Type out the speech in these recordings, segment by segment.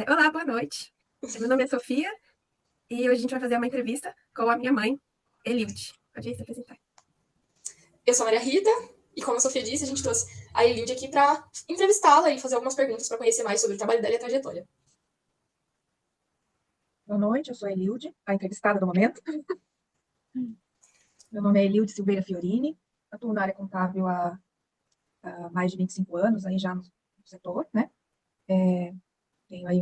Olá, boa noite. Meu nome é Sofia e hoje a gente vai fazer uma entrevista com a minha mãe, Eliud. Pode se apresentar. Eu sou a Maria Rita e, como a Sofia disse, a gente trouxe a Eliud aqui para entrevistá-la e fazer algumas perguntas para conhecer mais sobre o trabalho dela e a trajetória. Boa noite, eu sou a Eliud, a entrevistada do momento. Meu nome é Eliud Silveira Fiorini, atuo na área contábil há mais de 25 anos, aí já no setor, né? Tenho aí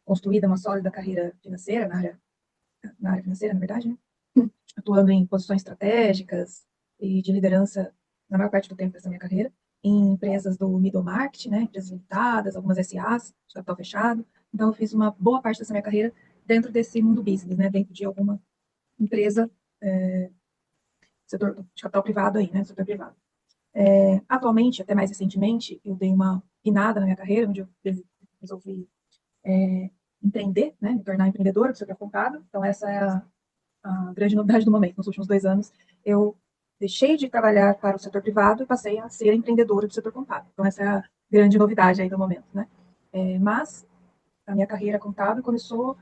construída uma sólida carreira financeira, na área financeira, na verdade, né? Atuando em posições estratégicas e de liderança na maior parte do tempo dessa minha carreira, em empresas do middle market, né? Empresas limitadas, algumas SAs, de capital fechado. Então, eu fiz uma boa parte dessa minha carreira dentro desse mundo business, né? Dentro de alguma empresa setor de capital privado aí, né? Setor privado. Atualmente, até mais recentemente, eu dei uma guinada na minha carreira, onde eu resolvi empreender, né? Me tornar empreendedora do setor contábil. Então, essa é a grande novidade do momento. Nos últimos 2 anos, eu deixei de trabalhar para o setor privado e passei a ser empreendedora do setor contábil. Então, essa é a grande novidade aí do momento, né? Mas a minha carreira contábil começou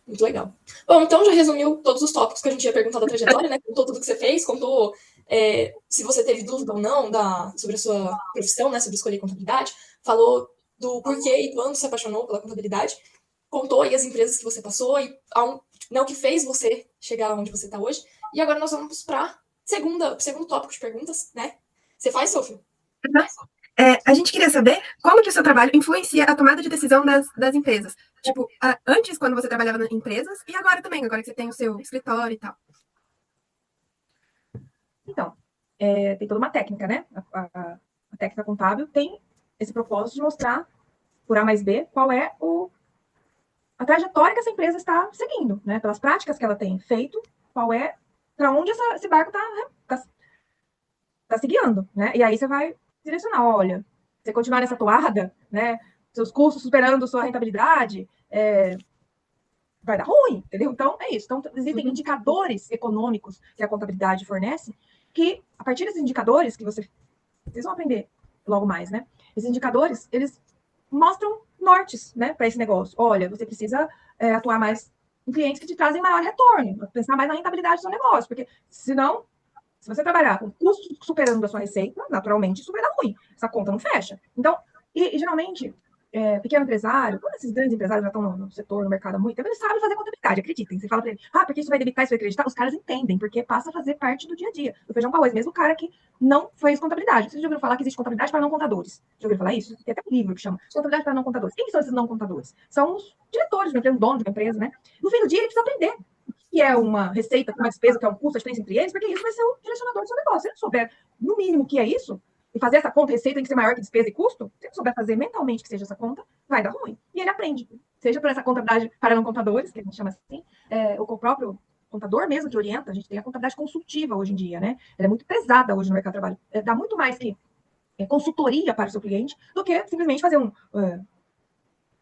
Muito legal. Bom, então já resumiu todos os tópicos que a gente ia perguntar da trajetória, né? Contou tudo que você fez, contou se você teve dúvida ou não sobre a sua profissão, né? Sobre escolher contabilidade. Falou do porquê e quando se apaixonou pela contabilidade. Contou aí as empresas que você passou e o que fez você chegar onde você está hoje. E agora nós vamos para o segundo tópico de perguntas, né? Você faz, Sofia? A gente queria saber como que o seu trabalho influencia a tomada de decisão das empresas. Tipo, antes, quando você trabalhava em empresas, e agora também, agora que você tem o seu escritório e tal. Então, tem toda uma técnica, né? A técnica contábil tem esse propósito de mostrar, por A mais B, qual é a trajetória que essa empresa está seguindo, né? Pelas práticas que ela tem feito, para onde esse barco está se guiando, né? E aí você vai direcionar, olha, você continuar nessa toada, né? Seus custos superando sua rentabilidade, vai dar ruim, entendeu? Então, é isso. Então, existem indicadores econômicos que a contabilidade fornece, que, a partir desses indicadores, que vocês vão aprender logo mais, né? Esses indicadores, eles mostram nortes, né, para esse negócio. Olha, você precisa atuar mais em clientes que te trazem maior retorno, pensar mais na rentabilidade do seu negócio, porque senão, se você trabalhar com custos superando a sua receita, naturalmente isso vai dar ruim. Essa conta não fecha. Então, e geralmente, pequeno empresário, quando esses grandes empresários já estão no setor, no mercado há muito tempo, eles sabem fazer contabilidade, acreditem. Você fala para ele, porque isso vai debitar, isso vai acreditar, os caras entendem, porque passa a fazer parte do dia a dia. Do feijão com arroz, mesmo o cara que não fez contabilidade. Vocês já ouviram falar que existe contabilidade para não contadores? Já ouviram falar isso? Tem até um livro que chama Contabilidade para Não Contadores. Quem são esses não contadores? São os diretores de uma empresa, o dono de uma empresa, né? No fim do dia, ele precisa aprender o que é uma receita, uma despesa, o que é um custo, a diferença entre eles, porque isso vai ser o direcionador do seu negócio. Se ele não souber, no mínimo, o que é isso, e fazer essa conta, receita tem que ser maior que despesa e custo, se ele souber fazer mentalmente que seja essa conta, vai dar ruim. E ele aprende. Seja por essa contabilidade para não contadores, que a gente chama assim, ou com o próprio contador mesmo que orienta. A gente tem a contabilidade consultiva hoje em dia, né? Ela é muito pesada hoje no mercado de trabalho. Dá muito mais que consultoria para o seu cliente do que simplesmente fazer um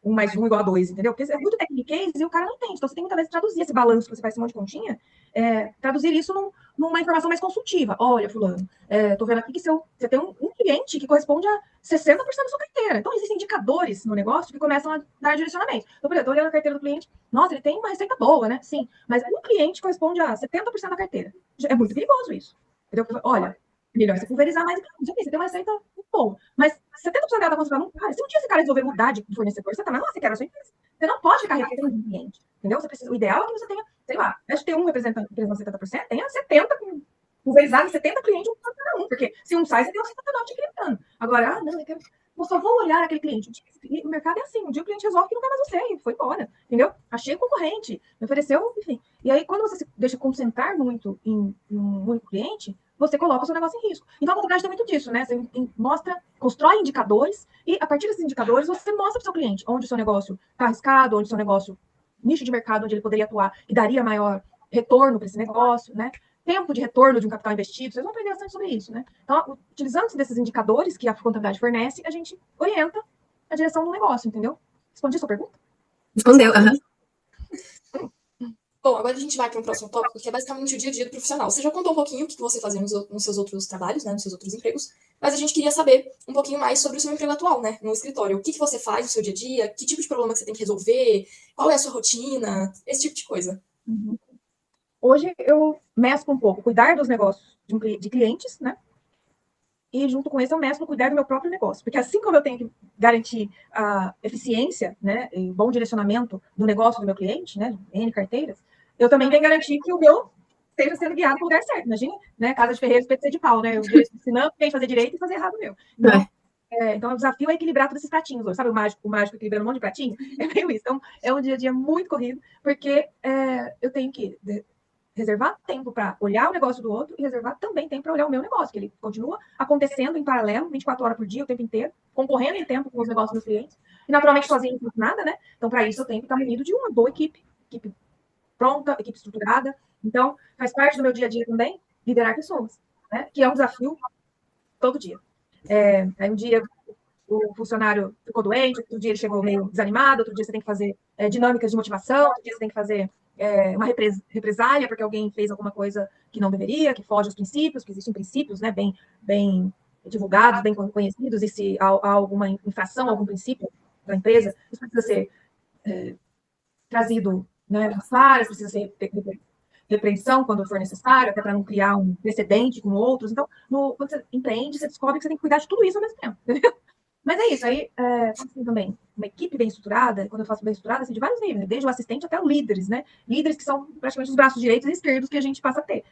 mais um igual a dois, entendeu? Porque é muito tecniquez e o cara não entende. Então, você tem muitas vezes traduzir esse balanço que você faz esse monte de continha, traduzir isso numa informação mais consultiva. Olha, fulano, tô vendo aqui que você tem um cliente que corresponde a 60% da sua carteira. Então, existem indicadores no negócio que começam a dar direcionamento. Então, por exemplo, eu tô olhando a carteira do cliente, nossa, ele tem uma receita boa, né? Sim, mas um cliente corresponde a 70% da carteira. É muito perigoso isso. Entendeu? Olha, melhor você pulverizar mais. Você tem uma receita muito boa, mas 70% dela está concentrada num cara. Se um dia esse cara resolver mudar de fornecedor, você tá na nossa, quebra a sua empresa. Você não pode ficar refém de um cliente, entendeu? O ideal é que você tenha, sei lá, ao invés de ter um representando 70%, tenha 70 pulverizado, 70 clientes, um para cada um, porque se um sai, você tem uns 79 te clientando. Agora, não, eu só vou olhar aquele cliente. O mercado é assim, um dia o cliente resolve que não quer mais você, e foi embora, entendeu? Achei o concorrente, me ofereceu, enfim. E aí, quando você se deixa concentrar muito em um único cliente, você coloca o seu negócio em risco. Então, a contabilidade tem muito disso, né? Você constrói indicadores e, a partir desses indicadores, você mostra para o seu cliente onde o seu negócio está arriscado, onde o seu negócio, nicho de mercado, onde ele poderia atuar e daria maior retorno para esse negócio, né? tempo de retorno de um capital investido, vocês vão aprender bastante sobre isso, né? Então, utilizando-se desses indicadores que a contabilidade fornece, a gente orienta a direção do negócio, entendeu? Respondi a sua pergunta? Respondeu, aham. Bom, agora a gente vai para um próximo tópico, que é basicamente o dia a dia do profissional. Você já contou um pouquinho o que você fazia nos seus outros trabalhos, né, nos seus outros empregos, mas a gente queria saber um pouquinho mais sobre o seu emprego atual, né, no escritório. O que você faz no seu dia a dia, que tipo de problema que você tem que resolver, qual é a sua rotina, esse tipo de coisa. Hoje eu mesclo um pouco cuidar dos negócios de clientes, né? E junto com isso eu mesclo cuidar do meu próprio negócio. Porque assim como eu tenho que garantir a eficiência, né, e bom direcionamento do negócio do meu cliente, né, N carteiras, eu também tenho que garantir que o meu esteja sendo guiado para o lugar certo. Imagina, né, casa de ferreiro, espeto de pau, né? Eu ensinando quem fazer direito e fazer errado o meu. Então, o desafio é equilibrar todos esses pratinhos hoje. Sabe o mágico equilibrando um monte de pratinho? É meio isso. Então, é um dia a dia muito corrido, porque eu tenho que reservar tempo para olhar o negócio do outro e reservar também tempo para olhar o meu negócio, que ele continua acontecendo em paralelo, 24 horas por dia, o tempo inteiro, concorrendo em tempo com os negócios dos clientes. E, naturalmente, sozinho não funciona nada, né? Então, para isso, eu tenho que estar munido de uma boa equipe pronta, equipe estruturada. Então, faz parte do meu dia a dia também liderar pessoas, né? Que é um desafio todo dia. Aí um dia o funcionário ficou doente, outro dia ele chegou meio desanimado, outro dia você tem que fazer dinâmicas de motivação, outro dia você tem que fazer uma represália porque alguém fez alguma coisa que não deveria, que foge aos princípios, que existem princípios, né, bem divulgados, bem conhecidos, e se há alguma infração, algum princípio da empresa, isso precisa ser trazido, né, às claras, precisa ser repreensão quando for necessário, até para não criar um precedente com outros. Então, quando você empreende, você descobre que você tem que cuidar de tudo isso ao mesmo tempo. Mas é isso, aí assim, também, uma equipe bem estruturada, quando eu faço bem estruturada, assim, de vários níveis, desde o assistente até os líderes, né? Líderes que são praticamente os braços direitos e esquerdos que a gente passa a ter.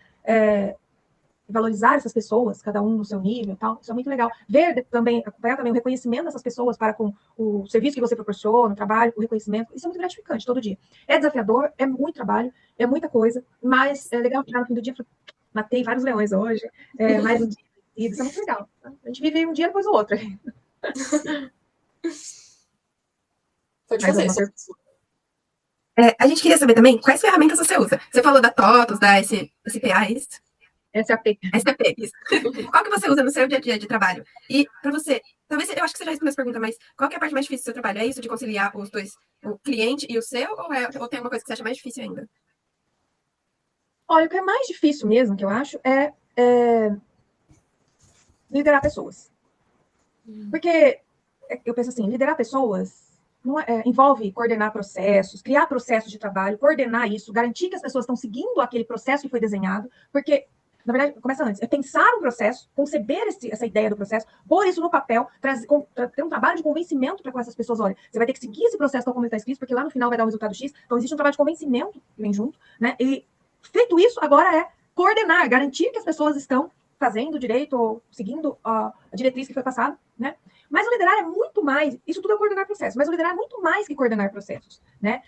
Valorizar essas pessoas, cada um no seu nível e tal, isso é muito legal. Ver também, acompanhar também o reconhecimento dessas pessoas para com o serviço que você proporciona, o trabalho, o reconhecimento, isso é muito gratificante todo dia. É desafiador, é muito trabalho, é muita coisa, mas é legal chegar no fim do dia, matei vários leões hoje, mais um dia, e isso é muito legal. A gente vive um dia depois do outro. Pode fazer. A gente queria saber também quais ferramentas você usa. Você falou da TOTOS, da SPA, isso? SAP. SAP, isso. Qual que você usa no seu dia a dia de trabalho? E para você, talvez eu acho que você já respondeu essa pergunta, mas qual que é a parte mais difícil do seu trabalho? É isso de conciliar os dois, o cliente e o seu, ou tem alguma coisa que você acha mais difícil ainda? Olha, o que é mais difícil mesmo, que eu acho, é liderar pessoas. Porque eu penso assim, liderar pessoas envolve coordenar processos, criar processos de trabalho, coordenar isso, garantir que as pessoas estão seguindo aquele processo que foi desenhado, porque, na verdade, começa antes, é pensar um processo, conceber essa ideia do processo, pôr isso no papel, ter um trabalho de convencimento para com essas pessoas, olha, você vai ter que seguir esse processo tal como está escrito, porque lá no final vai dar um resultado X, então existe um trabalho de convencimento que vem junto, né? E feito isso, agora é coordenar, garantir que as pessoas estão fazendo direito ou seguindo a diretriz que foi passada, né? Mas o liderar é muito mais, isso tudo é coordenar processos, mas o liderar é muito mais que coordenar processos, né?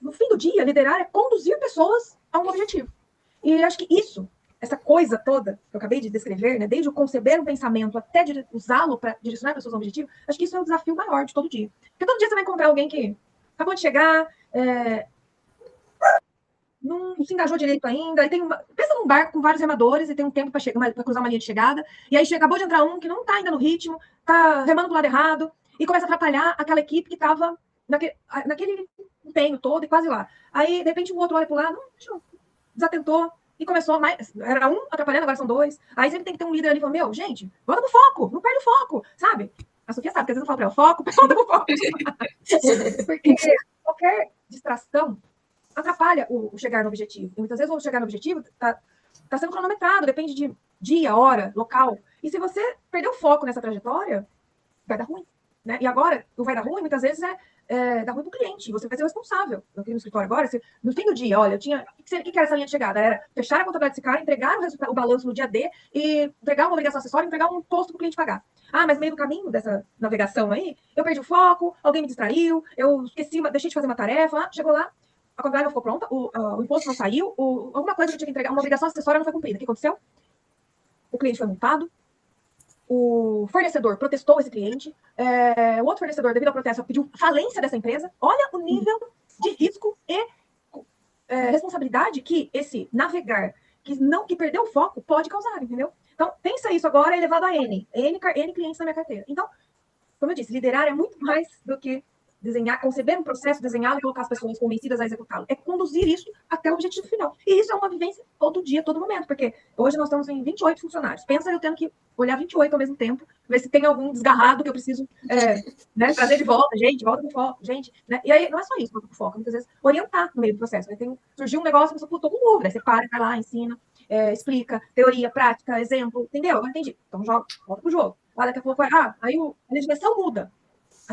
No fim do dia, liderar é conduzir pessoas a um objetivo. E acho que isso, essa coisa toda que eu acabei de descrever, né, desde o conceber um pensamento até usá-lo para direcionar pessoas a um objetivo, acho que isso é o desafio maior de todo dia. Porque todo dia você vai encontrar alguém que acabou de chegar, não se engajou direito ainda, e pensa num barco com vários remadores e tem um tempo para cruzar uma linha de chegada, e aí acabou de entrar um que não está ainda no ritmo, está remando do lado errado, e começa a atrapalhar aquela equipe que estava naquele empenho todo e quase lá. Aí, de repente, um outro olha para o lado, desatentou, e começou mais. Era um atrapalhando, agora são dois. Aí sempre tem que ter um líder ali e falar: gente, volta pro foco, não perde o foco, sabe? A Sofia sabe, porque às vezes eu falo para ela: foco, volta pro foco. Porque qualquer distração atrapalha o chegar no objetivo. E muitas vezes o chegar no objetivo está sendo cronometrado, depende de dia, hora, local. E se você perder o foco nessa trajetória, vai dar ruim. Né? E agora, o vai dar ruim, muitas vezes dá ruim para o cliente. Você vai ser o responsável. Eu aqui no escritório agora, no fim do dia, olha, eu tinha. O que era essa linha de chegada? Era fechar a contabilidade desse cara, entregar o balanço no dia D e entregar uma obrigação acessória e entregar um imposto para o cliente pagar. Ah, mas no meio do caminho dessa navegação aí, eu perdi o foco, alguém me distraiu, eu esqueci, deixei de fazer uma tarefa, chegou lá, a contabilidade não ficou pronta, o imposto não saiu, alguma coisa que eu tinha que entregar, uma obrigação acessória não foi cumprida. O que aconteceu? O cliente foi multado, o fornecedor protestou esse cliente, o outro fornecedor, devido ao protesto, pediu falência dessa empresa. Olha o nível de risco e responsabilidade que esse navegar, que perdeu o foco, pode causar, entendeu? Então, pensa isso agora elevado a N clientes na minha carteira. Então, como eu disse, liderar é muito mais do que desenhar, conceber um processo, desenhá-lo e colocar as pessoas convencidas a executá-lo. É conduzir isso até o objetivo final. E isso é uma vivência todo dia, todo momento, porque hoje nós estamos em 28 funcionários. Pensa eu tendo que olhar 28 ao mesmo tempo, ver se tem algum desgarrado que eu preciso trazer de volta. Gente, volta pro foco, gente. Né? E aí, não é só isso, volta pro foco. Muitas vezes, orientar no meio do processo. Surgiu um negócio, a pessoa, tô com dúvida. Aí você para, vai lá, ensina, explica, teoria, prática, exemplo. Entendeu? Agora entendi. Então, joga, volta pro jogo. Lá daqui a pouco, aí a legislação muda.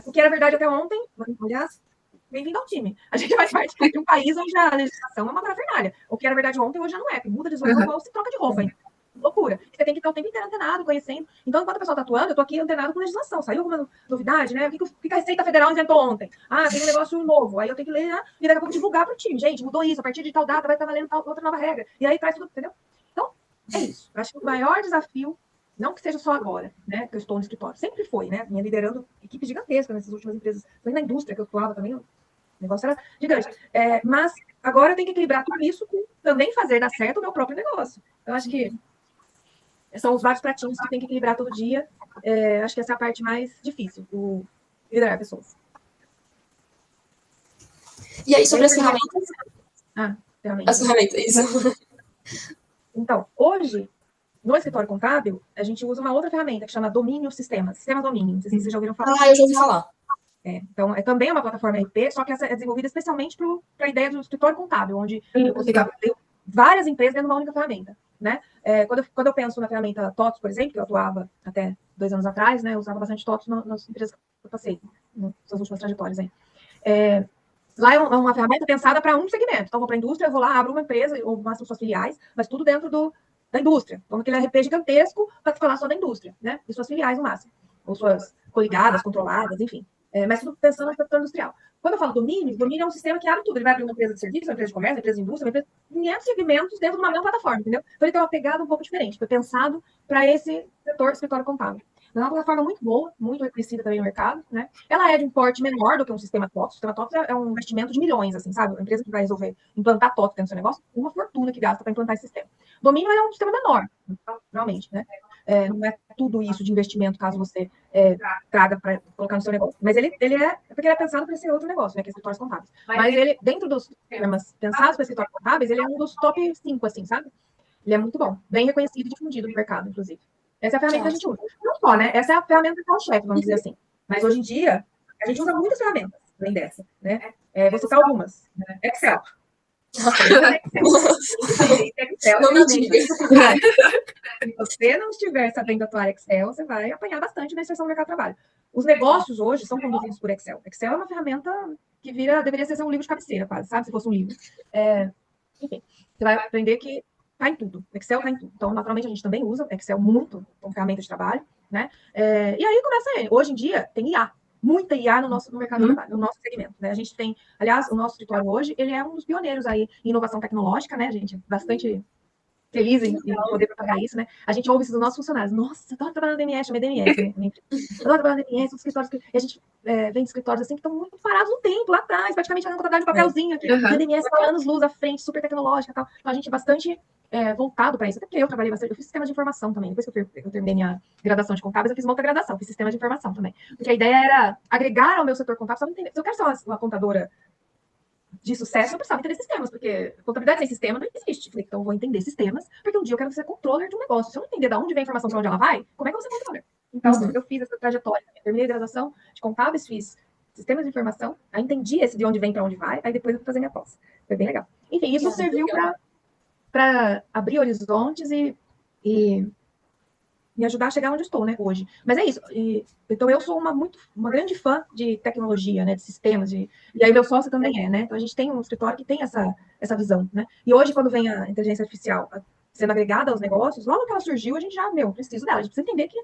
O que era verdade até ontem, aliás, bem-vindo ao time. A gente faz parte de um país onde a legislação é uma parafernália. O que era verdade ontem, hoje já não é. Muda de legislação, igual se troca de roupa. Hein? Loucura. Você tem que estar o tempo inteiro antenado, conhecendo. Então, enquanto a pessoa está atuando, eu estou aqui antenado com legislação. Saiu alguma novidade, né? O que a Receita Federal inventou ontem? Tem um negócio novo. Aí eu tenho que ler, e daqui a pouco divulgar para o time. Gente, mudou isso. A partir de tal data vai estar valendo outra nova regra. E aí traz tudo, entendeu? Então, é isso. Eu acho que o maior desafio, não que seja só agora, né, que eu estou no escritório, sempre foi, né, minha liderando equipe gigantesca nessas últimas empresas, foi na indústria que eu atuava também, o negócio era gigante. Mas agora eu tenho que equilibrar tudo isso com também fazer dar certo o meu próprio negócio. Eu acho que são os vários pratinhos que tem que equilibrar todo dia. Acho que essa é a parte mais difícil, o liderar pessoas. E aí, sobre as ferramentas? Ferramentas. As ferramentas, isso. Então, hoje, no escritório contábil, a gente usa uma outra ferramenta que chama Domínio Sistemas. Sistema Domínio. Não sei se vocês já ouviram falar. Eu já ouvi falar. Então, também é uma plataforma RP, só que essa é desenvolvida especialmente para a ideia do escritório contábil, onde eu consigo ter várias empresas dentro de uma única ferramenta. Né? Quando eu penso na ferramenta TOTS, por exemplo, que eu atuava até 2 anos atrás, né, eu usava bastante TOTS nas empresas que eu passei, nessas últimas trajetórias aí. Lá é uma ferramenta pensada para um segmento. Então, vou para a indústria, eu vou lá, abro uma empresa, ou mostro suas filiais, mas tudo dentro da indústria. Então, aquele RP gigantesco para falar só da indústria, né? E suas filiais no máximo. Ou suas coligadas, controladas, enfim. Mas tudo pensando no setor industrial. Quando eu falo domínio é um sistema que abre tudo. Ele vai abrir uma empresa de serviço, uma empresa de comércio, uma empresa de indústria, uma empresa de 500 segmentos dentro de uma mesma plataforma, entendeu? Então, ele tem uma pegada um pouco diferente. Foi pensado para esse setor escritório contábil. É uma plataforma muito boa, muito reconhecida também no mercado, né? Ela é de um porte menor do que um sistema TOTS. O sistema TOTS é um investimento de milhões, assim, sabe? A empresa que vai resolver implantar TOTS dentro do seu negócio, uma fortuna que gasta para implantar esse sistema. Domínio é um sistema menor, realmente, né? Não é tudo isso de investimento, caso você traga para colocar no seu negócio. Mas ele é porque ele é pensado para esse outro negócio, né? Que é escritórios contábeis. Mas ele, dentro dos sistemas pensados para escritórios contábeis, ele é um dos top 5, assim, sabe? Ele é muito bom, bem reconhecido e difundido no mercado, inclusive. Essa é a ferramenta que a gente usa. Não só, né? Essa é a ferramenta do chefe, vamos dizer assim. Mas hoje em dia, a gente usa muitas ferramentas, além dessa, né? Vou citar algumas. Excel. Excel não me diga. Se você não estiver sabendo atuar Excel, você vai apanhar bastante na inserção no mercado de trabalho. Os negócios hoje são conduzidos por Excel. Excel é uma ferramenta que deveria ser um livro de cabeceira, quase, sabe? Se fosse um livro. Enfim, você vai aprender que está em tudo. Excel está em tudo. Então, naturalmente, a gente também usa Excel muito como ferramenta de trabalho, né? E aí começa aí. Hoje em dia, tem IA. Muita IA no mercado de trabalho, no nosso segmento, né? A gente tem, aliás, o nosso escritório hoje, ele é um dos pioneiros aí em inovação tecnológica, né, gente? Bastante feliz em poder propagar isso, né? A gente ouve isso dos nossos funcionários. Nossa, eu adoro trabalhar na DMS, chamei DMS, né? Eu adoro trabalhar na DMS, os escritórios e a gente vem de escritórios assim que estão muito parados no tempo, lá atrás, praticamente fazendo contabilidade de papelzinho aqui. A DMS está anos luz à frente, super tecnológica e tal. Então, a gente é bastante voltado para isso. Até porque eu trabalhei bastante, eu fiz sistema de informação também. Depois que eu terminei minha graduação de contábeis, eu fiz uma outra graduação, fiz sistema de informação também. Porque a ideia era agregar ao meu setor contábil, só entender. Se eu quero ser uma contadora de sucesso, eu precisava entender sistemas, porque contabilidade sem sistema não existe. Falei, então eu vou entender sistemas, porque um dia eu quero ser controller de um negócio. Se eu não entender de onde vem a informação, para onde ela vai, como é que eu vou ser controller? Então, eu fiz essa trajetória. Terminei a graduação de contábeis, fiz sistemas de informação, aí entendi esse de onde vem para onde vai, aí depois eu fui fazer minha pós. Foi bem legal. Enfim, isso serviu para abrir horizontes e me ajudar a chegar onde estou, né, hoje. Mas é isso. Então, eu sou uma grande fã de tecnologia, né, de sistemas. E aí, meu sócio também é, né? Então, a gente tem um escritório que tem essa visão, né? E hoje, quando vem a inteligência artificial sendo agregada aos negócios, logo que ela surgiu, a gente já, preciso dela. A gente precisa entender que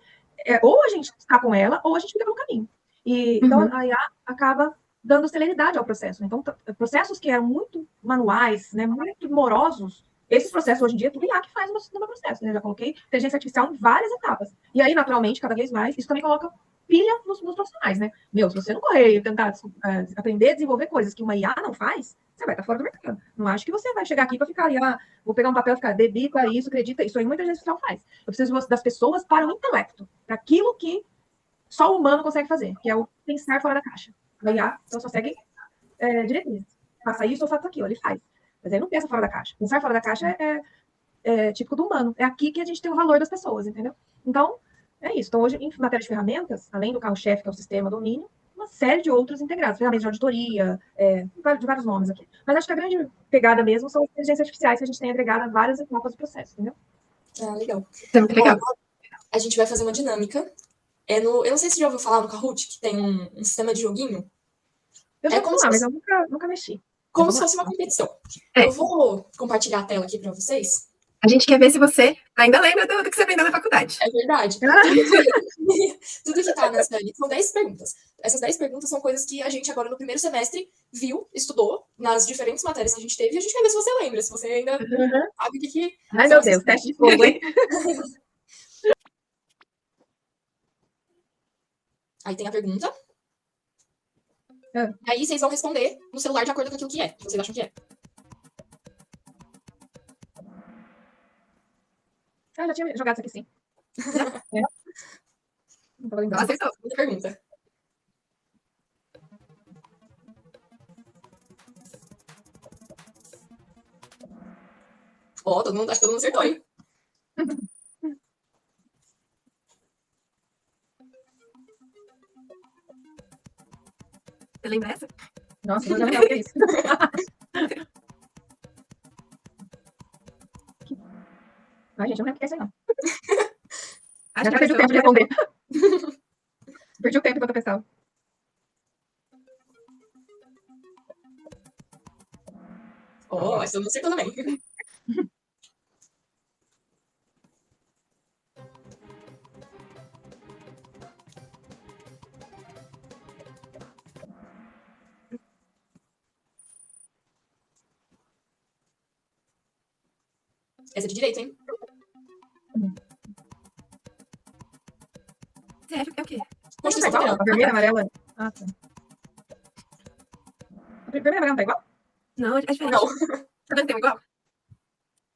ou a gente está com ela, ou a gente fica pelo caminho. Então, a IA acaba dando celeridade ao processo. Então, processos que eram muito manuais, né, muito morosos, esses processos, hoje em dia, é tudo IA que faz no meu processo, né? Eu já coloquei inteligência artificial em várias etapas. E aí, naturalmente, cada vez mais, isso também coloca pilha nos profissionais, né? Meu, se você não correr e tentar aprender a desenvolver coisas que uma IA não faz, você vai estar fora do mercado. Não acho que você vai chegar aqui para ficar ali, vou pegar um papel e ficar, debita isso, acredita isso. Aí muita gente não faz. Eu preciso das pessoas para o intelecto, para aquilo que só o humano consegue fazer, que é o pensar fora da caixa. A IA, então, só segue diretrizes. Faça isso ou faça aquilo, ele faz. Mas aí não pensa fora da caixa. Pensar fora da caixa é típico do humano. É aqui que a gente tem o valor das pessoas, entendeu? Então, é isso. Então, hoje, em matéria de ferramentas, além do carro-chefe, que é o sistema domínio, uma série de outros integrados. Ferramentas de auditoria, de vários nomes aqui. Mas acho que a grande pegada mesmo são as inteligências artificiais que a gente tem agregado a várias etapas do processo, entendeu? Ah, legal. É muito legal. Bom, a gente vai fazer uma dinâmica. Eu não sei se você já ouviu falar no Kahoot, que tem um sistema de joguinho. Eu já como ouvi falar, se mas eu nunca mexi. Como se fosse uma competição. É. Eu vou compartilhar a tela aqui para vocês. A gente quer ver se você ainda lembra do que você aprendeu na faculdade. É verdade. Tudo que tá nessa aí são 10 perguntas. Essas 10 perguntas são coisas que a gente agora no primeiro semestre viu, estudou nas diferentes matérias que a gente teve, e a gente quer ver se você lembra, se você ainda sabe o que Ai, meu Deus, teste de fogo, hein? Aí tem a pergunta. E aí vocês vão responder no celular de acordo com aquilo que é, que vocês acham que é. Já tinha jogado isso aqui, sim. Não tava lembrando. Acertou. Segunda pergunta. Ó, acho que todo mundo acertou, hein? Você lembra essa? Nossa, eu já lembro o que é isso. Ai, gente, eu não lembro o que é isso aí, não. Já perdi o tempo de responder. Perdi o tempo enquanto eu pensava. Ó, acho que todo mundo acertou também. Essa é de direito, hein? CF é o quê? Constituição Tá igual? Federal. A vermelha, a amarela. Ah, tá. A vermelha e a amarela não tá igual? Não, é diferente. Não. Tá vendo que tem um igual?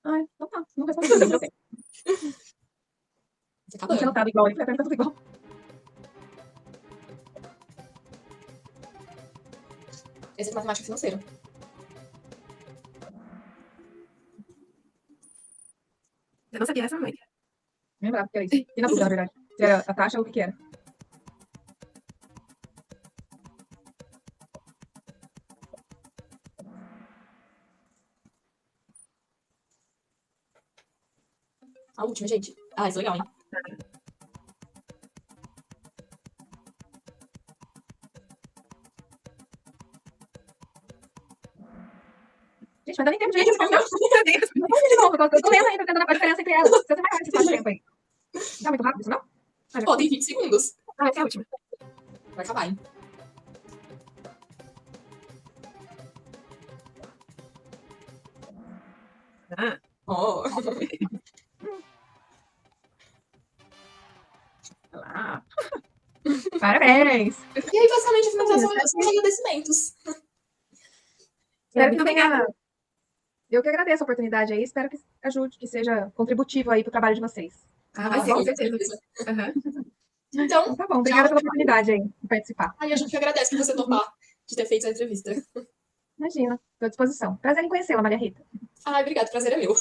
Ah, então tá. Não respondi. Não sei. Você Não acabou. tinha notado igual aí. Falei, tá tudo igual. Essa é de matemática financeira. Eu não sabia essa muito. Nem lembrava o que era isso. E na dúvida, na verdade. Se era a taxa ou o que era. A última, gente. Ah, isso é legal, hein? Gente, mas dá nem tempo de ler. Vamos de novo. Eu tô lendo ainda, tentando a diferença entre elas. Você tem mais rápido esse tempo aí. Tá muito rápido isso, não? Ó, tem 20 segundos. Ah, essa é a última. Vai acabar, hein? Ah, Ó. Ah. Parabéns. E aí, basicamente, a finalização são os agradecimentos. Espero que tenha... Eu que agradeço a oportunidade aí. Espero que ajude, que seja contributivo aí pro trabalho de vocês. vai ser, com com certeza. Aham. Então, Tá bom. Obrigada pela oportunidade aí de participar. aí a gente agradece por você topar de ter feito a entrevista. Imagina. Estou à disposição. Prazer em conhecê-la, Maria Rita. Ai, obrigada, prazer é meu.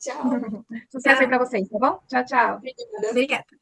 Tchau. Sucesso aí pra vocês, tá bom? Tchau, tchau. Obrigada. Obrigada.